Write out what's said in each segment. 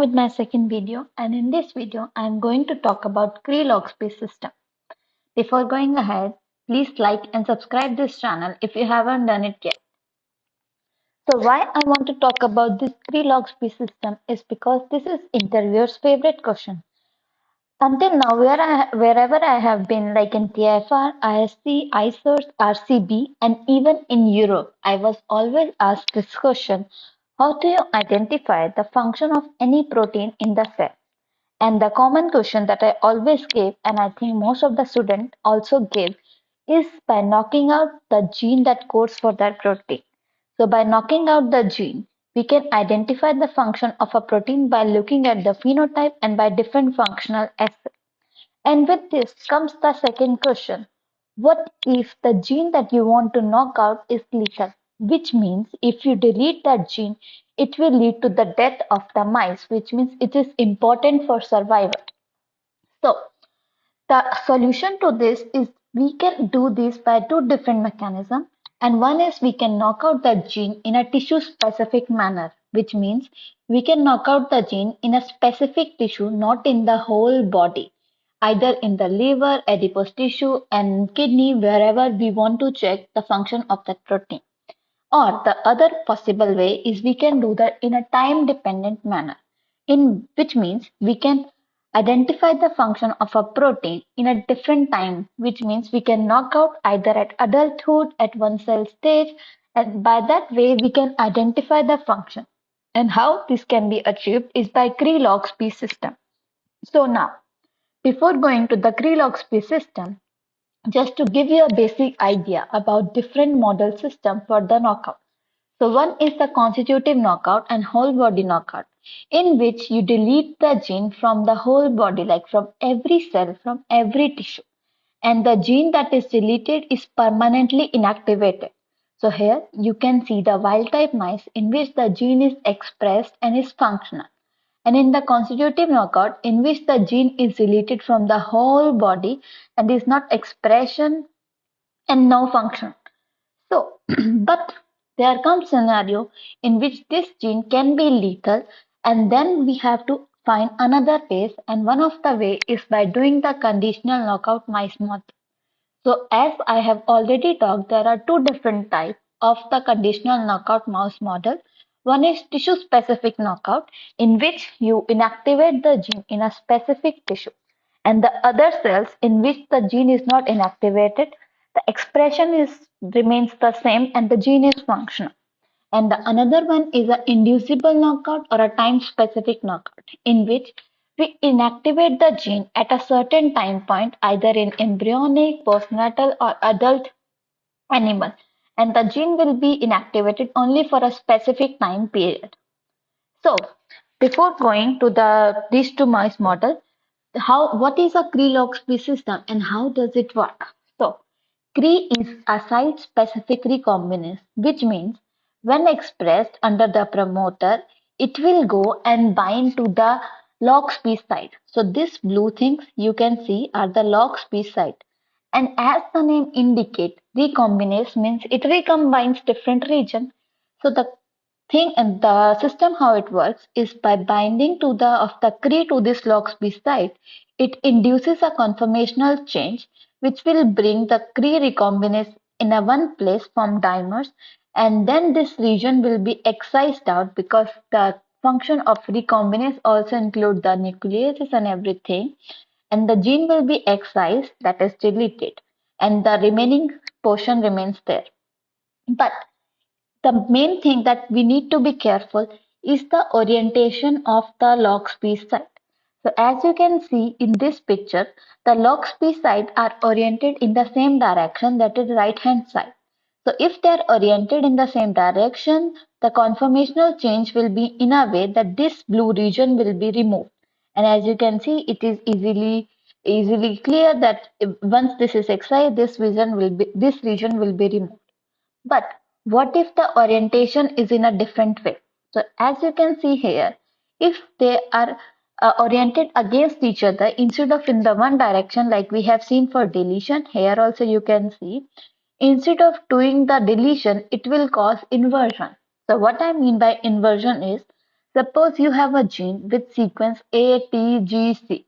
with my second video, and in this video I am going to talk about loxP system. Before going ahead, please like and subscribe this channel if you haven't done it yet. So why I want to talk about this loxP system is because this is interviewer's favorite question. Until now, wherever I have been, like in TFR, ISC, ISERS, RCB, and even in Europe, I was always asked this question: how do you identify the function of any protein in the cell? And the common question that I always give, and I think most of the students also give, is by knocking out the gene that codes for that protein. So by knocking out the gene, we can identify the function of a protein by looking at the phenotype and by different functional assays. And with this comes the second question. What if the gene that you want to knock out is lethal? Which means if you delete that gene, it will lead to the death of the mice, which means it is important for survival. So the solution to this is we can do this by two different mechanisms. And one is we can knock out the gene in a tissue specific manner, which means we can knock out the gene in a specific tissue, not in the whole body, either in the liver, adipose tissue, and kidney, wherever we want to check the function of that protein. Or the other possible way is we can do that in a time dependent manner, in which means we can identify the function of a protein in a different time, which means we can knock out either at adulthood, at one cell stage, and by that way we can identify the function. And how this can be achieved is by loxP system. So now, before going to the loxP system, just to give you a basic idea about different model system for the knockout. So one is the constitutive knockout and whole body knockout, in which you delete the gene from the whole body, like from every cell, from every tissue. And the gene that is deleted is permanently inactivated. So here you can see the wild type mice in which the gene is expressed and is functional. And in the constitutive knockout, in which the gene is deleted from the whole body and is not expression and no function. So, but there comes scenario in which this gene can be lethal, and then we have to find another ways, and one of the way is by doing the conditional knockout mice model. So as I have already talked, there are two different types of the conditional knockout mouse model. One is tissue specific knockout, in which you inactivate the gene in a specific tissue, and the other cells in which the gene is not inactivated, the expression is remains the same and the gene is functional. And the another one is a inducible knockout or a time specific knockout, in which we inactivate the gene at a certain time point, either in embryonic, postnatal, or adult animal, and the gene will be inactivated only for a specific time period. So, before going to the these two mice model, what is a loxP system and how does it work? So, CRE is a site-specific recombinase, which means when expressed under the promoter, it will go and bind to the loxP site. So these blue things you can see are the loxP site. And as the name indicates, recombinase means it recombines different region. So the thing and the system how it works is by binding to the of the CRE to this loxP site, it induces a conformational change which will bring the CRE recombinase in a one place from dimers, and then this region will be excised out because the function of recombinase also include the nucleases and everything, and the gene will be excised, that is deleted, and the remaining portion remains there. But the main thing that we need to be careful is the orientation of the loxP site. So as you can see in this picture, the loxP site are oriented in the same direction, that is right hand side. So if they are oriented in the same direction, the conformational change will be in a way that this blue region will be removed. And as you can see, it is easily clear that once this is excised, this region will be removed. But what if the orientation is in a different way? So as you can see here, if they are oriented against each other instead of in the one direction like we have seen for deletion, here also you can see, instead of doing the deletion, it will cause inversion. So what I mean by inversion is Suppose you have a gene with sequence A, T, G, C,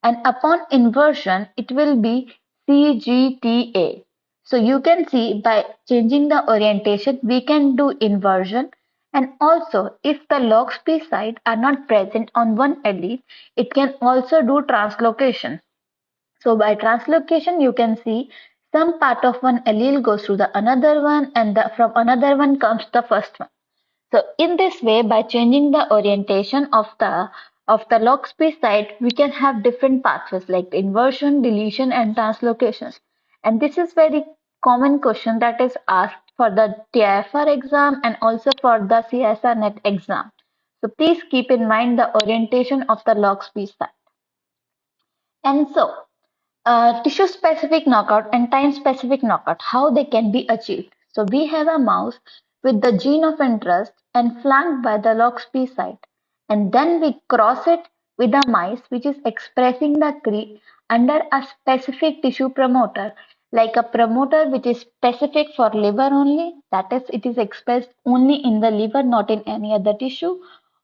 and upon inversion, it will be C, G, T, A. So you can see by changing the orientation, we can do inversion. And also, if the loxP site are not present on one allele, it can also do translocation. So by translocation, you can see some part of one allele goes to the another one, and from another one comes the first one. So in this way, by changing the orientation of the loxP site, we can have different pathways like inversion, deletion, and translocations. And this is very common question that is asked for the TIFR exam and also for the CSIR NET exam. So please keep in mind the orientation of the loxP site. And so tissue-specific knockout and time-specific knockout, how they can be achieved. So we have a mouse with the gene of interest and flanked by the loxP site, and then we cross it with a mice which is expressing the CRE under a specific tissue promoter, like a promoter which is specific for liver only, that is, it is expressed only in the liver, not in any other tissue,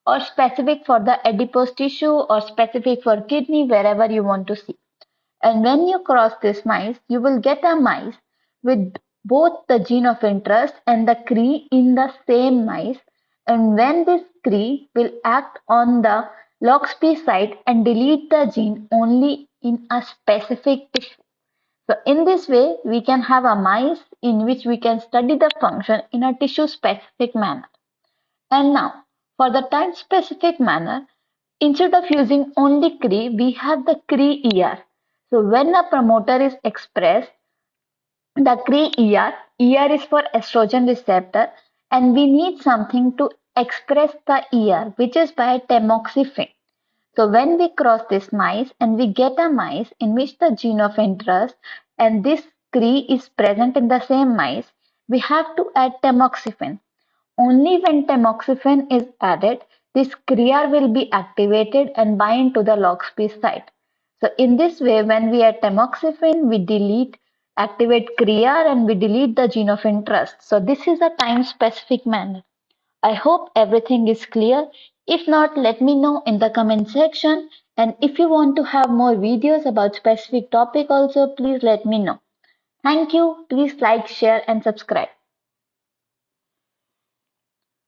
or specific for the adipose tissue, or specific for kidney, wherever you want to see. And when you cross this mice, you will get a mice with both the gene of interest and the CRE in the same mice. And when this CRE will act on the loxP site and delete the gene only in a specific tissue. So in this way, we can have a mice in which we can study the function in a tissue specific manner. And now, for the time specific manner, instead of using only CRE, we have the CRE-ER. So when a promoter is expressed, the CRE-ER, ER is for estrogen receptor, and we need something to express the ER, which is by tamoxifen. So when we cross this mice and we get a mice in which the gene of interest and this CRE is present in the same mice, we have to add tamoxifen. Only when tamoxifen is added, this CRER will be activated and bind to the loxP site. So in this way, when we add tamoxifen, we activate CRER and we delete the gene of interest. So this is a time-specific manner. I hope everything is clear. If not, let me know in the comment section. And if you want to have more videos about specific topic also, please let me know. Thank you. Please like, share and subscribe.